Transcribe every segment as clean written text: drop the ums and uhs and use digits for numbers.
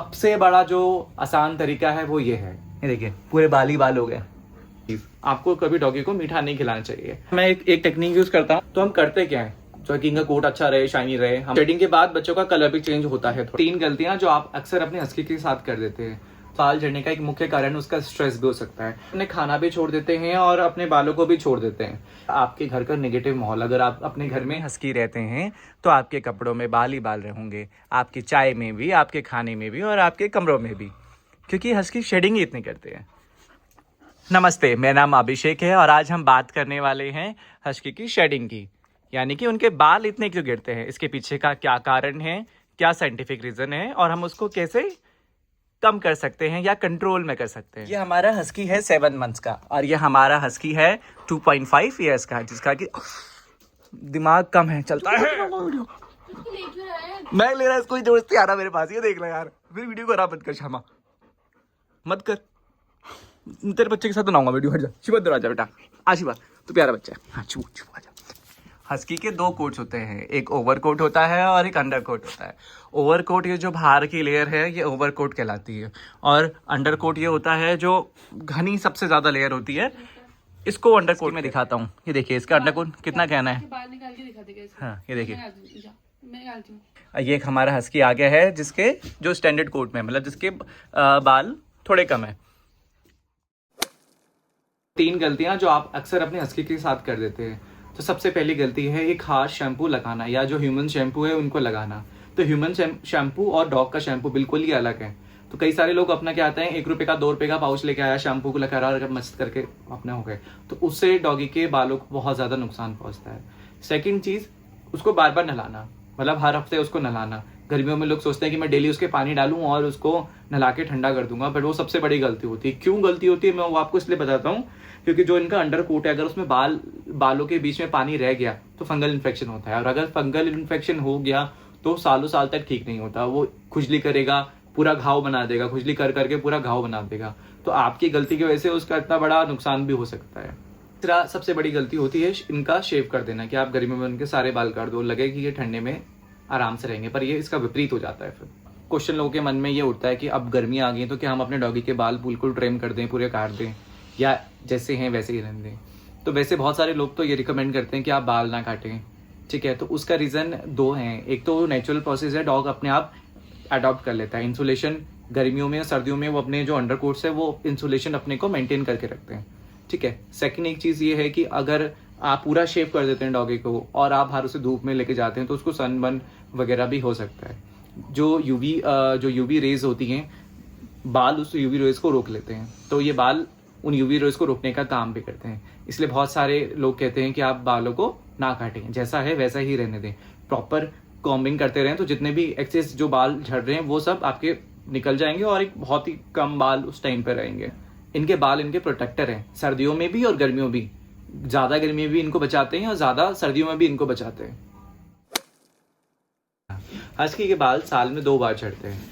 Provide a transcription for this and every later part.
सबसे बड़ा जो आसान तरीका है वो ये है, ये देखिए पूरे बाल ही बाल हो गए। आपको कभी डॉगी को मीठा नहीं खिलाना चाहिए। मैं एक टेक्निक यूज करता हूँ। तो हम करते क्या है, ताकि इनका कोट अच्छा रहे, शाइनी रहे, हम शेडिंग के बाद बच्चों का कलर भी चेंज होता है। 3 गलतियां जो आप अक्सर अपने हस्की के साथ कर देते हैं। बाल झड़ने का एक मुख्य कारण उसका स्ट्रेस भी हो सकता है। अपने खाना भी छोड़ देते हैं और अपने बालों को भी छोड़ देते हैं। आपके घर का नेगेटिव माहौल, अगर आप अपने घर में हस्की रहते हैं तो आपके कपड़ों में बाल ही बाल रहेंगे, आपकी चाय में भी, आपके खाने में भी और आपके कमरों में भी, क्योंकि हस्की शेडिंग ही इतनी करते हैं। नमस्ते, मेरा नाम अभिषेक है और आज हम बात करने वाले हैं हस्की की शेडिंग की, यानी कि उनके बाल इतने क्यों गिरते हैं, इसके पीछे का क्या कारण है, क्या साइंटिफिक रीजन है और हम उसको कैसे कम कर सकते हैं या कंट्रोल में कर सकते हैं। ये हमारा हस्की है 7 मंथ्स का और ये हमारा हस्की है 2.5 ईयर्स का, जिसका कि दिमाग कम है, चलता है। मैं ले रहा इसको जबरदस्ती आ रहा मेरे पास, ये देख लो यार, फिर वीडियो को खराब मत कर शामा, मत कर। तेरे बच्चे के साथ बनाऊंगा वीडियो, हट जा। शिवा इधर आ जा बेटा, आशिवा तो प्यारा बच्चा है। हाँ छू आ जा। हस्की के 2 कोट्स होते हैं, एक ओवर कोट होता है और एक अंडर कोट होता है। ओवर कोट ये जो बाहर की लेयर है ये ओवर कोट कहलाती है और अंडर कोट ये होता है जो घनी सबसे ज्यादा लेयर होती है, इसको अंडर कोट में दिखाता हूँ। ये देखिए इसका अंडर कोट कितना कहना है। हाँ ये देखिए, ये एक हमारा हस्की आ गया है जिसके जो स्टैंडर्ड कोट में, मतलब जिसके बाल थोड़े कम है। 3 गलतियां जो आप अक्सर अपने हस्की के साथ कर देते हैं। तो सबसे पहली गलती है एक खास शैम्पू लगाना या जो ह्यूमन शैम्पू है उनको लगाना। तो ह्यूमन शैम्पू और डॉग का शैम्पू बिल्कुल ही अलग है। तो कई सारे लोग अपना क्या आते हैं, 1 रुपए का 2 रुपए का पाउच लेके आया, शैम्पू को लगा रहा, मस्त करके अपने हो गए, तो उससे डॉगी के बालों को बहुत ज्यादा नुकसान पहुंचता है। सेकेंड चीज, उसको बार बार नहलाना, मतलब हर हफ्ते उसको नहलाना। गर्मियों में लोग सोचते हैं कि मैं डेली उसके पानी डालूं और उसको नहला के ठंडा कर दूंगा, बट वो सबसे बड़ी गलती होती है। क्यों गलती होती है मैं वो आपको इसलिए बताता हूँ, क्योंकि जो इनका अंडर कोट है, अगर उसमें बालों के बीच में पानी रह गया तो फंगल इन्फेक्शन होता है, और अगर फंगल इन्फेक्शन हो गया तो सालों साल तक ठीक नहीं होता। वो खुजली करेगा, पूरा घाव बना देगा, खुजली कर करके पूरा घाव बना देगा। तो आपकी गलती की वजह से उसका इतना बड़ा नुकसान भी हो सकता है। तीसरा सबसे बड़ी गलती होती है इनका शेव कर देना, कि आप गर्मियों में उनके सारे बाल काट दो, लगे कि ये ठंडे में आराम से रहेंगे, पर ये इसका विपरीत हो जाता है। फिर क्वेश्चन लोगों के मन में ये उठता है कि अब गर्मी आ गई तो क्या हम अपने डॉगी के बाल बिल्कुल ट्रिम कर दें, पूरे काट दें, या जैसे हैं वैसे ही रहने दें। तो वैसे बहुत सारे लोग तो ये रिकमेंड करते हैं कि आप बाल ना काटें, ठीक है। तो उसका रीज़न 2 हैं। एक तो नेचुरल प्रोसेस है, डॉग अपने आप अडॉप्ट कर लेता है इंसुलेशन। गर्मियों में और सर्दियों में वो अपने जो अंडर कोट्स है वो इंसुलेशन अपने को मेंटेन करके रखते हैं, ठीक है। सेकंड एक चीज़ ये है कि अगर आप पूरा शेव कर देते हैं डॉगी को और आप बाहर उसे धूप में लेके जाते हैं तो उसको सनबर्न वगैरह भी हो सकता है। जो यूवी रेज होती हैं, बाल उस यूवी रेज को रोक लेते हैं, तो ये बाल उन यूवी रेज को रोकने का काम भी करते हैं। इसलिए बहुत सारे लोग कहते हैं कि आप बालों को ना काटें, जैसा है वैसा ही रहने दें, प्रॉपर कॉम्बिंग करते रहें, तो जितने भी एक्सेस जो बाल झड़ रहे हैं वो सब आपके निकल जाएंगे और एक बहुत ही कम बाल उस टाइम पर रहेंगे। इनके बाल इनके प्रोटेक्टर हैं, सर्दियों में भी और गर्मियों भी। ज्यादा गर्मी में भी इनको बचाते हैं और ज्यादा सर्दियों में भी इनको बचाते हैं। हस्की के बाल साल में 2 बार झड़ते हैं,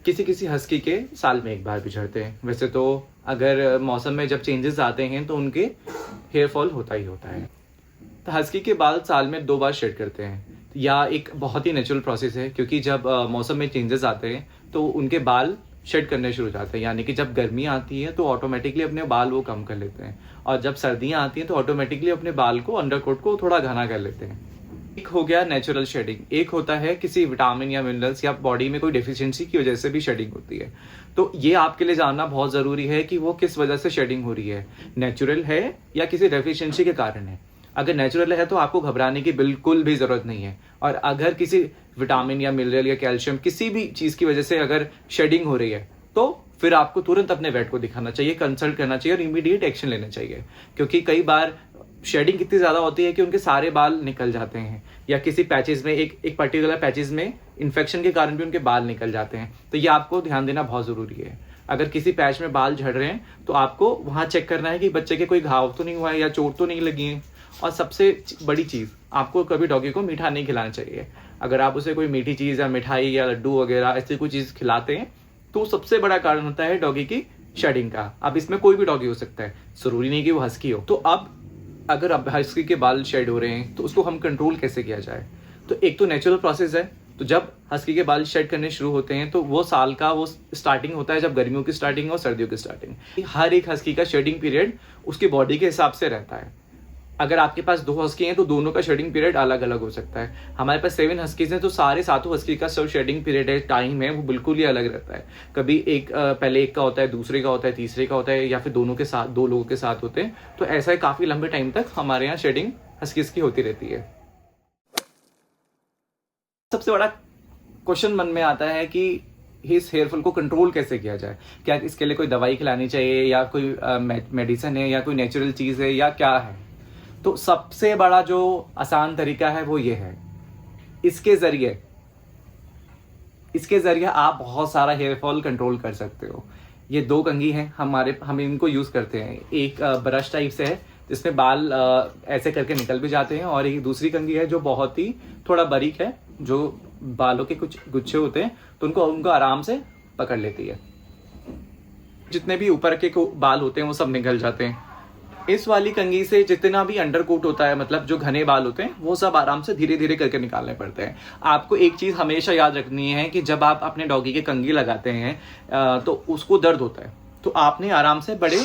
किसी किसी हस्की के साल में 1 बार भी झड़ते हैं। वैसे तो अगर मौसम में जब चेंजेस आते हैं तो उनके हेयर फॉल होता ही होता है। तो हस्की के बाल साल में 2 बार शेड करते हैं, या एक बहुत ही नेचुरल प्रोसेस है, क्योंकि जब मौसम में चेंजेस आते हैं तो उनके बाल शेड करने शुरू हो जाते हैं। यानी कि जब गर्मी आती है तो ऑटोमेटिकली अपने बाल वो कम कर लेते हैं, और जब सर्दियाँ आती हैं तो ऑटोमेटिकली अपने बाल को, अंडरकोट को थोड़ा घना कर लेते हैं। एक हो गया नेचुरल शेडिंग, एक होता है किसी विटामिन या मिनरल्स या बॉडी में कोई डेफिशिएंसी की वजह से भी शेडिंग होती है। तो ये आपके लिए जानना बहुत जरूरी है कि वो किस वजह से शेडिंग हो रही है, नेचुरल है या किसी डेफिशिएंसी के कारण है। अगर नेचुरल है तो आपको घबराने की बिल्कुल भी जरूरत नहीं है, और अगर किसी विटामिन या मिनरल या कैल्शियम किसी भी चीज की वजह से अगर शेडिंग हो रही है तो फिर आपको तुरंत अपने वेट को दिखाना चाहिए, कंसल्ट करना चाहिए और इमीडिएट एक्शन लेना चाहिए। क्योंकि कई बार शेडिंग इतनी ज्यादा होती है कि उनके सारे बाल निकल जाते हैं, या किसी पैचेस में एक पर्टिकुलर पैचेस में इन्फेक्शन के कारण भी उनके बाल निकल जाते हैं। तो ये आपको ध्यान देना बहुत जरूरी है। अगर किसी पैच में बाल झड़ रहे हैं तो आपको वहां चेक करना है कि बच्चे के कोई घाव तो नहीं हुआ है या चोट तो नहीं लगी है। और सबसे बड़ी चीज, आपको कभी डॉगी को मीठा नहीं खिलाना चाहिए। अगर आप उसे कोई मीठी चीज या मिठाई या लड्डू वगैरह ऐसी कोई चीज खिलाते हैं तो सबसे बड़ा कारण होता है डॉगी की शेडिंग का। अब इसमें कोई भी डॉगी हो सकता है, जरूरी नहीं कि वो हस्की हो। तो अब अगर अब हस्की के बाल शेड हो रहे हैं तो उसको हम कंट्रोल कैसे किया जाए? तो एक तो नेचुरल प्रोसेस है, तो जब हस्की के बाल शेड करने शुरू होते हैं तो वो साल का वो स्टार्टिंग होता है जब गर्मियों की स्टार्टिंग और सर्दियों की स्टार्टिंग। हर एक हस्की का शेडिंग पीरियड उसकी बॉडी के हिसाब से रहता है। अगर आपके पास 2 हस्की हैं तो दोनों का शेडिंग पीरियड अलग अलग हो सकता है। हमारे पास 7 हस्कीज हैं तो सारे 7 हस्की का जो शेडिंग पीरियड है, टाइम है, वो बिल्कुल ही अलग रहता है। कभी एक पहले एक का होता है, दूसरे का होता है, तीसरे का होता है, या फिर दोनों के साथ 2 लोगों के साथ होते हैं। तो ऐसा काफी लंबे टाइम तक हमारे यहाँ शेडिंग हस्कीज की होती रहती है। सबसे बड़ा क्वेश्चन मन में आता है कि इस हेयरफॉल को कंट्रोल कैसे किया जाए। क्या इसके लिए कोई दवाई खिलानी चाहिए, या कोई मेडिसिन है, या कोई नेचुरल चीज है, या क्या है। तो सबसे बड़ा जो आसान तरीका है वो ये है, इसके जरिए आप बहुत सारा हेयरफॉल कंट्रोल कर सकते हो। ये 2 कंघी हैं हम इनको यूज करते हैं। एक ब्रश टाइप से है जिसमें बाल ऐसे करके निकल भी जाते हैं, और एक दूसरी कंघी है जो बहुत ही थोड़ा बारीक है, जो बालों के कुछ गुच्छे होते हैं तो उनको आराम से पकड़ लेती है। जितने भी ऊपर के बाल होते हैं वो सब निकल जाते हैं। इस वाली कंघी से जितना भी अंडरकोट होता है, मतलब जो घने बाल होते हैं, वो सब आराम से धीरे धीरे करके निकालने पड़ते हैं। आपको एक चीज हमेशा याद रखनी है कि जब आप अपने डॉगी के कंघी लगाते हैं तो उसको दर्द होता है, तो आपने आराम से बड़े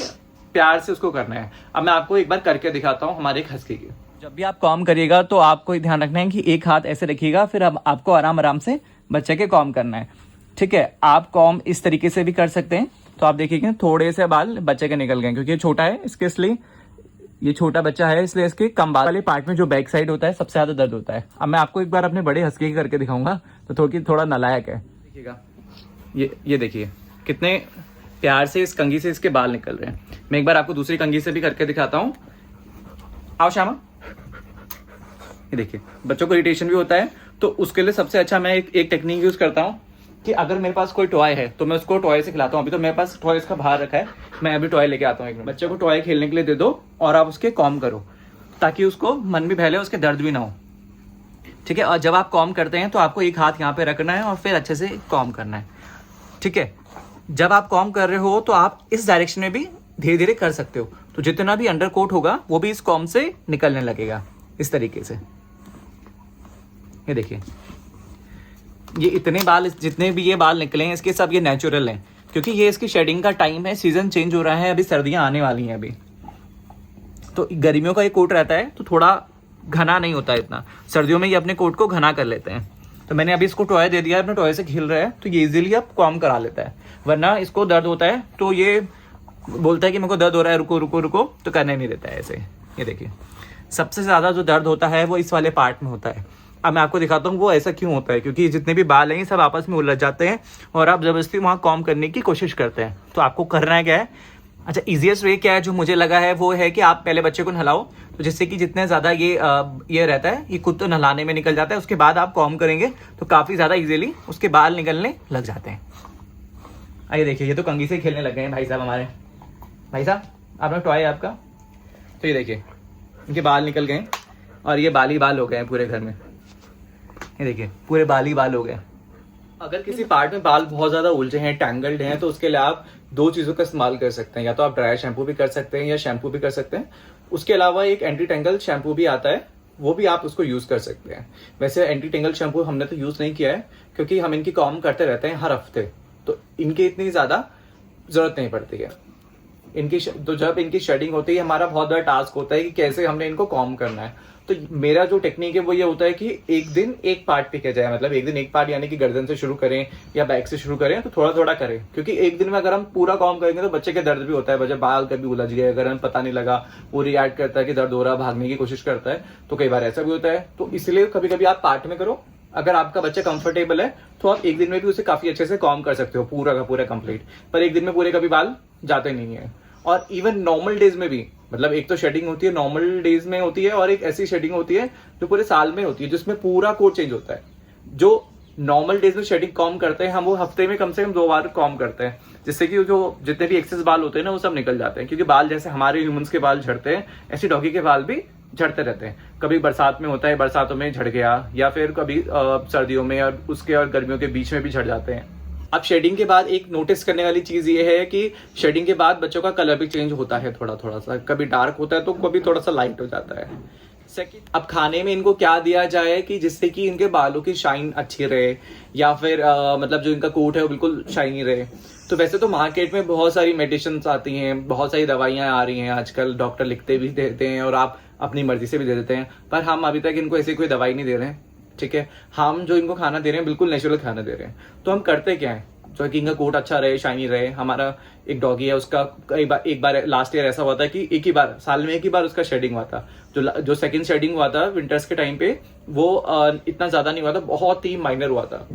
प्यार से उसको करना है। अब मैं आपको एक बार करके दिखाता हूँ हमारे एक हस्की की। जब भी आप कॉम करिएगा तो आपको ध्यान रखना है कि एक हाथ ऐसे रखिएगा, फिर अब आपको आराम से बच्चे के कॉम करना है। ठीक है, आप कॉम इस तरीके से भी कर सकते हैं। तो आप देखिए थोड़े से बाल बच्चे के निकल गए, क्योंकि ये छोटा है, इसके इसलिए ये छोटा बच्चा है, इसलिए इसके कम बाल वाले पार्ट में जो बैक साइड होता है सबसे ज्यादा दर्द होता है। अब मैं आपको एक बार अपने बड़े हस्की के करके दिखाऊंगा, तो थोड़ा नालायक है। देखिएगा, ये देखिए कितने प्यार से इस कंघी से इसके बाल निकल रहे हैं। मैं एक बार आपको दूसरी कंघी से भी करके दिखाता हूँ। आओ श्यामा, ये देखिए बच्चों को इरिटेशन भी होता है, तो उसके लिए सबसे अच्छा मैं एक टेक्निक यूज करता हूँ कि अगर मेरे पास कोई टॉय है तो मैं उसको टॉय से खिलाता हूँ। अभी तो मेरे पास टॉय इसका बाहर रखा है, मैं अभी टॉय लेके आता हूँ। एक बच्चे को टॉय खेलने के लिए दे दो और आप उसके कॉम करो, ताकि उसको मन भी बहले, उसके दर्द भी ना हो। ठीक है, और जब आप कॉम करते हैं तो आपको एक हाथ यहाँ पे रखना है और फिर अच्छे से कॉम करना है। ठीक है, जब आप कॉम कर रहे हो तो आप इस डायरेक्शन में भी धीरे धीरे कर सकते हो, तो जितना भी अंडरकोट होगा वो भी इस कॉम से निकलने लगेगा इस तरीके से। ये देखिए, ये इतने बाल, जितने भी ये बाल निकले हैं इसके सब ये नेचुरल हैं, क्योंकि ये इसकी शेडिंग का टाइम है, सीजन चेंज हो रहा है, अभी सर्दियां आने वाली हैं अभी। तो गर्मियों का ये कोट रहता है तो थोड़ा घना नहीं होता है इतना, सर्दियों में ये अपने कोट को घना कर लेते हैं। तो मैंने अभी इसको टॉय दे दिया है, अपने टॉय से खेल रहा है, तो ये इजीली अब कॉम करा लेता है। वरना इसको दर्द होता है तो ये बोलता है कि मेरे को दर्द हो रहा है, रुको रुको रुको, तो करने नहीं देता है ऐसे। ये देखिए, सबसे ज्यादा जो दर्द होता है वो इस वाले पार्ट में होता है। अब मैं आपको दिखाता हूँ वो ऐसा क्यों होता है, क्योंकि जितने भी बाल हैं सब आपस में उलझ जाते हैं और आप जबरदस्ती वहाँ कॉम करने की कोशिश करते हैं। तो आपको करना है क्या है, अच्छा इजीएस्ट वे क्या है जो मुझे लगा है वो है कि आप पहले बच्चे को नहलाओ, तो जिससे कि जितने ज्यादा ये रहता है ये खुद तो नहलाने में निकल जाता है, उसके बाद आप कॉम करेंगे तो काफी ज्यादा इजीली उसके बाल निकलने लग जाते हैं। आइए देखिए, ये तो कंघी से खेलने लग गए हैं भाई साहब हमारे। भाई साहब, आपका टॉय है आपका, तो ये देखिए इनके बाल निकल गए और ये बाल ही बाल हो गए हैं पूरे घर में। ये देखिए पूरे बाल ही बाल हो गए। अगर किसी पार्ट में बाल बहुत ज्यादा उलझे हैं, टैंगल्ड हैं, तो उसके लिए आप 2 चीजों का इस्तेमाल कर सकते हैं। या तो आप ड्राई शैम्पू भी कर सकते हैं या शैम्पू भी कर सकते हैं। उसके अलावा एक एंटी टेंगल शैम्पू भी आता है, वो भी आप उसको यूज कर सकते हैं। वैसे एंटी टेंगल शैम्पू हमने तो यूज नहीं किया है, क्योंकि हम इनकी कॉम करते रहते हैं हर हफ्ते, तो इनकी इतनी ज्यादा जरूरत नहीं पड़ती है। तो जब इनकी शेडिंग होती है, हमारा बहुत बड़ा टास्क होता है कि कैसे हमने इनको कॉम करना है। तो मेरा जो टेक्निक है वो ये होता है कि एक दिन एक पार्ट टिके जाए, मतलब एक दिन एक पार्ट, यानी कि गर्दन से शुरू करें या बैक से शुरू करें, तो थोड़ा थोड़ा करें। क्योंकि एक दिन में अगर हम पूरा कॉम करेंगे तो बच्चे के दर्द भी होता है, बच्चे बाल कभी उलझ गए, अगर हमें पता नहीं लगा, वो रिएक्ट करता है कि दर्द हो रहा, भागने की कोशिश करता है, तो कई बार ऐसा भी होता है। तो इसलिए कभी कभी आप पार्ट में करो। अगर आपका बच्चा कंफर्टेबल है तो आप एक दिन में भी उसे काफी अच्छे से कॉम कर सकते हो, पूरा का पूरा कंप्लीट। पर एक दिन में पूरे कभी बाल जाते नहीं है। और इवन नॉर्मल डेज में भी, मतलब एक तो शेडिंग होती है नॉर्मल डेज में होती है, और एक ऐसी शेडिंग होती है जो पूरे साल में होती है, जिसमें पूरा कोट चेंज होता है। जो नॉर्मल डेज में शेडिंग कॉम करते हैं हम, वो हफ्ते में कम से कम 2 बार कॉम करते हैं, जिससे कि जो जितने भी एक्सेस बाल होते हैं ना वो सब निकल जाते हैं। क्योंकि बाल जैसे हमारे ह्यूमंस के बाल झड़ते हैं, ऐसे डॉगी के बाल भी झड़ते रहते हैं। कभी बरसात में होता है, बरसातों में झड़ गया, या फिर कभी सर्दियों में और उसके और गर्मियों के बीच में भी झड़ जाते हैं। अब शेडिंग के बाद एक नोटिस करने वाली चीज ये है कि शेडिंग के बाद बच्चों का कलर भी चेंज होता है थोड़ा थोड़ा सा, कभी डार्क होता है तो कभी थोड़ा सा लाइट हो जाता है। सेकंड, अब खाने में इनको क्या दिया जाए कि जिससे कि इनके बालों की शाइन अच्छी रहे, या फिर मतलब जो इनका कोट है वो बिल्कुल शाइनी रहे। तो वैसे तो मार्केट में बहुत सारी मेडिसिन्स आती हैं, बहुत सारी दवाइयाँ आ रही हैं आजकल, डॉक्टर लिखते भी देते हैं और आप अपनी मर्जी से भी दे देते हैं, पर हम अभी तक इनको ऐसी कोई दवाई नहीं दे रहे हैं, ठीक है। हम जो इनको खाना दे रहे हैं बिल्कुल नेचुरल खाना दे रहे हैं। तो हम करते क्या है, जो कि इनका कोट अच्छा रहे, शाइनी रहे। हमारा एक डॉगी है, उसका एक बार लास्ट ईयर ऐसा हुआ था कि एक ही बार साल में एक ही बार उसका शेडिंग हुआ था। जो सेकंड शेडिंग हुआ था विंटर्स के टाइम पे, वो इतना ज्यादा नहीं हुआ था, बहुत ही माइनर हुआ था।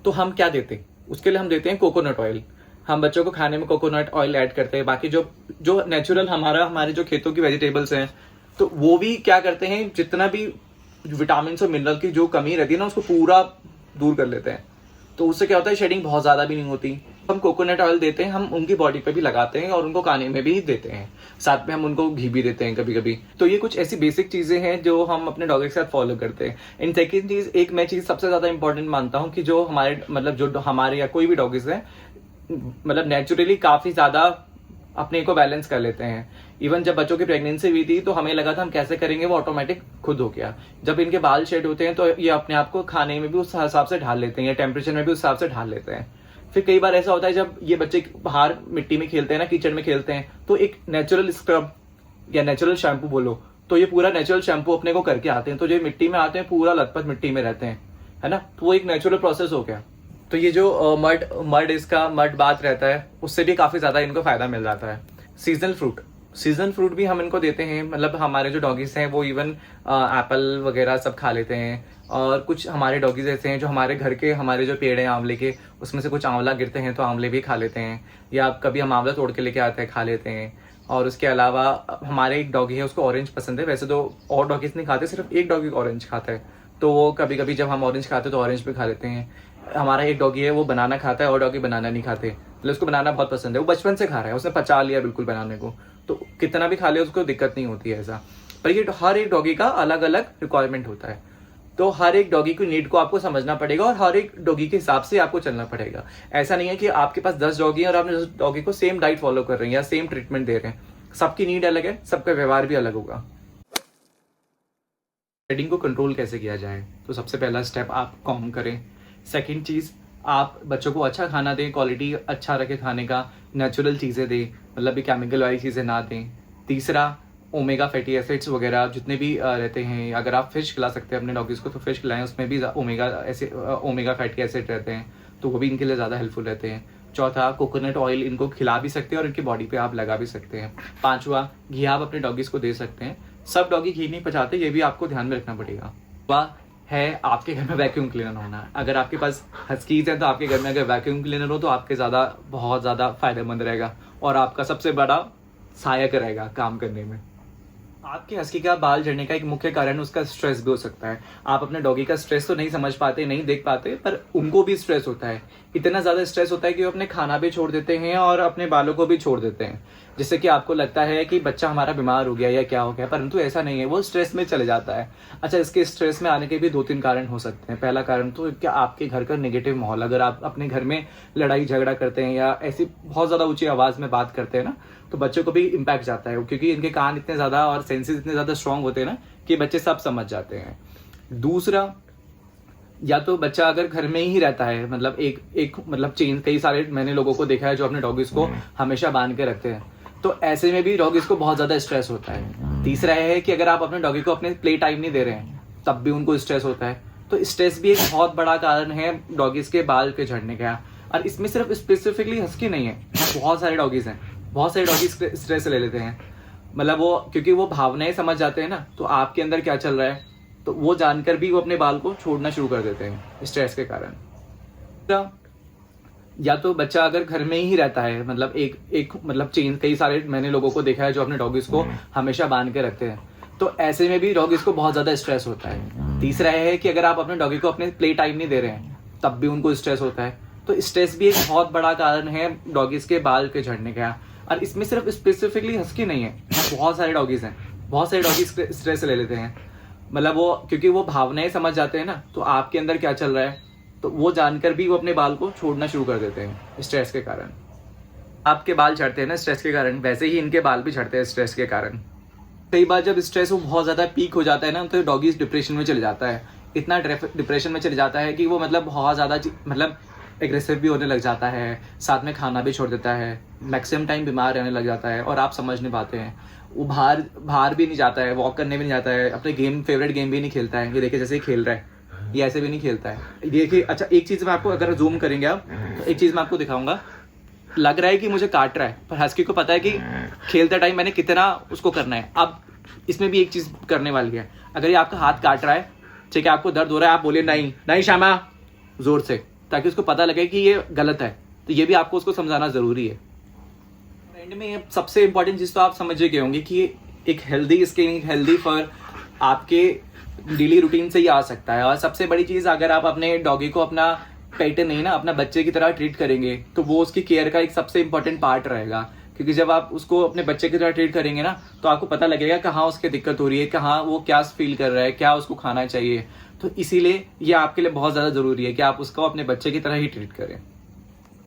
तो हम क्या देते हैं उसके लिए, हम देते हैं कोकोनट ऑयल। हम बच्चों को खाने में कोकोनट ऑयल ऐड करते हैं। बाकी जो नेचुरल हमारे जो खेतों की वेजिटेबल्स हैं, तो वो भी क्या करते हैं, जितना भी विटामिन और मिनरल की जो कमी रहती है ना, उसको पूरा दूर कर लेते हैं। तो उससे क्या होता है, शेडिंग बहुत ज्यादा भी नहीं होती। हम कोकोनट ऑयल देते हैं, हम उनकी बॉडी पे भी लगाते हैं और उनको खाने में भी देते हैं, साथ में हम उनको घी भी देते हैं कभी कभी। तो ये कुछ ऐसी बेसिक चीजें हैं जो हम अपने डॉगी के साथ फॉलो करते हैं। एंड सेकेंड चीज, एक मैं चीज सबसे ज्यादा इंपॉर्टेंट मानता हूँ कि जो हमारे या कोई भी डॉगीज है, मतलब नेचुरली काफी ज्यादा अपने को बैलेंस कर लेते हैं। इवन जब बच्चों की प्रेगनेंसी हुई थी तो हमें लगा था हम कैसे करेंगे, वो ऑटोमेटिक खुद हो गया। जब इनके बाल शेड होते हैं तो ये अपने आप को खाने में भी उस हिसाब से ढाल लेते हैं, या टेम्परेचर में भी उस हिसाब से ढाल लेते हैं। फिर कई बार ऐसा होता है जब ये बच्चे बाहर मिट्टी में खेलते हैं ना, कीचड़ में खेलते हैं, तो एक नेचुरल स्क्रब या नेचुरल शैम्पू बोलो, तो ये पूरा नेचुरल शैम्पू अपने को करके आते हैं। तो जो मिट्टी में आते हैं पूरा लथपथ मिट्टी में रहते हैं, है ना, तो वो एक नेचुरल प्रोसेस हो गया। तो ये जो मड बात रहता है, उससे भी काफी ज्यादा इनको फायदा मिल जाता है। सीजनल फ्रूट भी हम इनको देते हैं। मतलब हमारे जो डॉगीज हैं वो इवन एप्पल वगैरह सब खा लेते हैं। और कुछ हमारे डॉगीज ऐसे हैं जो हमारे घर के, हमारे जो पेड़ हैं आंवले के, उसमें से कुछ आंवला गिरते हैं तो आंवले भी खा लेते हैं, या कभी हम आंवला तोड़ के लेके आते हैं, खा लेते हैं। और उसके अलावा हमारे एक डॉगी है, उसको ऑरेंज पसंद है। वैसे तो और डॉगीज नहीं खाते, सिर्फ एक डॉगी ऑरेंज खाता है, तो वो कभी कभी जब हम ऑरेंज खाते हैं तो ऑरेंज भी खा लेते हैं। हमारा एक डॉगी है, वो बनाना खाता है, और डॉगी बनाना नहीं खाते, मतलब उसको बनाना बहुत पसंद है, वो बचपन से खा रहा है, उसने पचा लिया बिल्कुल बनाने को, तो कितना भी खा ले उसको दिक्कत नहीं होती है ऐसा। पर ये हर एक डॉगी का अलग अलग रिक्वायरमेंट होता है, तो हर एक डॉगी की नीड को आपको समझना पड़ेगा और हर एक डॉगी के हिसाब से आपको चलना पड़ेगा। ऐसा नहीं है कि आपके पास 10 डॉगी हैं और आप डॉगी को सेम डाइट फॉलो कर रहे हैं या सेम ट्रीटमेंट दे रहे हैं। सबकी नीड अलग है, सबका व्यवहार भी अलग होगा। शेडिंग को कंट्रोल कैसे किया जाए, तो सबसे पहला स्टेप आप कॉम करें। सेकेंड चीज, आप बच्चों को अच्छा खाना दें, क्वालिटी अच्छा रखे खाने का, नेचुरल चीज़ें दें, मतलब भी केमिकल वाली चीज़ें ना दें। तीसरा, ओमेगा फैटी एसिड्स वगैरह जितने भी रहते हैं, अगर आप फिश खिला सकते हैं अपने डॉगीज को तो फिश खिलाएं, उसमें भी ओमेगा फैटी एसिड रहते हैं, तो वो भी इनके लिए ज़्यादा हेल्पफुल रहते हैं। चौथा, कोकोनट ऑयल इनको खिला भी सकते हैं और इनकी बॉडी पे आप लगा भी सकते हैं। पांचवा, घी आप अपने डॉगीज को दे सकते हैं। सब डॉगी घी नहीं पचाते, ये भी आपको ध्यान में रखना पड़ेगा। वह है आपके घर में वैक्यूम क्लीनर होना। अगर आपके पास हस्कीज है तो आपके घर में अगर वैक्यूम क्लीनर हो तो आपके बहुत ज़्यादा फायदेमंद रहेगा और आपका सबसे बड़ा सहायक रहेगा काम करने में। आपके हस्की का बाल झड़ने का एक मुख्य कारण उसका स्ट्रेस भी हो सकता है। आप अपने डॉगी का स्ट्रेस तो नहीं समझ पाते, नहीं देख पाते, पर उनको भी स्ट्रेस होता है। इतना ज़्यादा स्ट्रेस होता है कि वो अपने खाना भी छोड़ देते हैं और अपने बालों को भी छोड़ देते हैं, जिससे कि आपको लगता है कि बच्चा हमारा बीमार हो गया या क्या हो गया, परंतु ऐसा नहीं है, वो स्ट्रेस में चले जाता है। अच्छा, इसके स्ट्रेस में आने के भी 2-3 कारण हो सकते हैं। पहला कारण तो क्या आपके घर का नेगेटिव माहौल, अगर आप अपने घर में लड़ाई झगड़ा करते हैं या ऐसी बहुत ज़्यादा ऊंची आवाज़ में बात करते हैं ना, तो बच्चों को भी इम्पैक्ट जाता है, क्योंकि इनके कान इतने ज़्यादा और सेंसेस इतने ज़्यादा स्ट्रांग होते हैं ना कि बच्चे सब समझ जाते हैं। दूसरा, या तो बच्चा अगर घर में ही रहता है, मतलब एक मतलब चेंज, कई सारे मैंने लोगों को देखा है जो अपने डॉगीज को हमेशा बांध के रखते हैं, तो ऐसे में भी डॉगीज को बहुत ज्यादा स्ट्रेस होता है। तीसरा है कि अगर आप अपने डॉगी को अपने प्ले टाइम नहीं दे रहे हैं तब भी उनको स्ट्रेस होता है। तो स्ट्रेस भी एक बहुत बड़ा कारण है डॉगीज के बाल के झड़ने का। और इसमें सिर्फ स्पेसिफिकली हस्की नहीं है, बहुत सारे डॉगीज हैं, बहुत सारे डॉगीज स्ट्रेस ले लेते हैं, मतलब वो क्योंकि वो भावनाएं समझ जाते हैं ना, तो आपके अंदर क्या चल रहा है तो वो जानकर भी वो अपने बाल को छोड़ना शुरू कर देते हैं स्ट्रेस के कारण। या तो बच्चा अगर घर में ही रहता है, मतलब मतलब चेंज, कई सारे मैंने लोगों को देखा है जो अपने डॉगीज को हमेशा बांध के रखते हैं, तो ऐसे में भी डॉगीज को बहुत ज्यादा स्ट्रेस होता है। तीसरा है कि अगर आप अपने डॉगी को अपने प्ले टाइम नहीं दे रहे हैं तब भी उनको स्ट्रेस होता है। तो स्ट्रेस भी एक बहुत बड़ा कारण है डॉगीज के बाल के झड़ने का। और इसमें सिर्फ स्पेसिफिकली हस्की नहीं है, बहुत सारे डॉगीज हैं, बहुत सारे डॉगीज स्ट्रेस ले लेते हैं, मतलब वो क्योंकि वो भावनाएं समझ जाते हैं ना, तो आपके अंदर क्या चल रहा है तो वो जानकर भी वो अपने बाल को छोड़ना शुरू कर देते हैं स्ट्रेस के कारण। आपके बाल झड़ते हैं ना स्ट्रेस के कारण, वैसे ही इनके बाल भी झड़ते हैं स्ट्रेस के कारण। कई बार जब स्ट्रेस वो बहुत ज़्यादा पीक हो जाता है ना, तो डॉगी डिप्रेशन में चले जाता है, इतना डिप्रेशन में चले जाता है कि वो मतलब बहुत ज़्यादा मतलब एग्रेसिव भी होने लग जाता है, साथ में खाना भी छोड़ देता है, मैक्सिमम टाइम बीमार रहने लग जाता है और आप समझ नहीं पाते हैं। वो बाहर भी नहीं जाता है, वॉक करने भी नहीं जाता है, अपने फेवरेट गेम भी नहीं खेलता है। ये देखिए जैसे ही खेल रहा है, ये ऐसे भी नहीं खेलता है। देखिए अच्छा, एक चीज़ मैं आपको, अगर जूम करेंगे आप, तो एक चीज़ मैं आपको दिखाऊंगा। लग रहा है कि मुझे काट रहा है, पर हस्की को पता है कि खेलते टाइम मैंने कितना उसको करना है। अब इसमें भी एक चीज़ करने वाली है, अगर ये आपका हाथ काट रहा है, ठीक है, आपको दर्द हो रहा है, आप बोलिए नहीं नहीं श्यामा जोर से, ताकि उसको पता लगे कि ये गलत है। तो ये भी आपको उसको समझाना ज़रूरी है। एंड में सबसे इंपॉर्टेंट चीज़ तो आप समझ गए होंगे कि एक हेल्दी स्किन, एक हेल्दी फर आपके डेली रूटीन से ही आ सकता है। और सबसे बड़ी चीज़, अगर आप अपने डॉगी को अपना पेट नहीं ना, अपना बच्चे की तरह ट्रीट करेंगे, तो वो उसकी केयर का एक सबसे इंपॉर्टेंट पार्ट रहेगा। क्योंकि जब आप उसको अपने बच्चे की तरह ट्रीट करेंगे ना, तो आपको पता लगेगा कहाँ उसकी दिक्कत हो रही है, कहाँ वो क्या फील कर रहा है, क्या उसको खाना चाहिए। तो इसीलिए ये आपके लिए बहुत ज़्यादा ज़रूरी है कि आप उसको अपने बच्चे की तरह ही ट्रीट करें।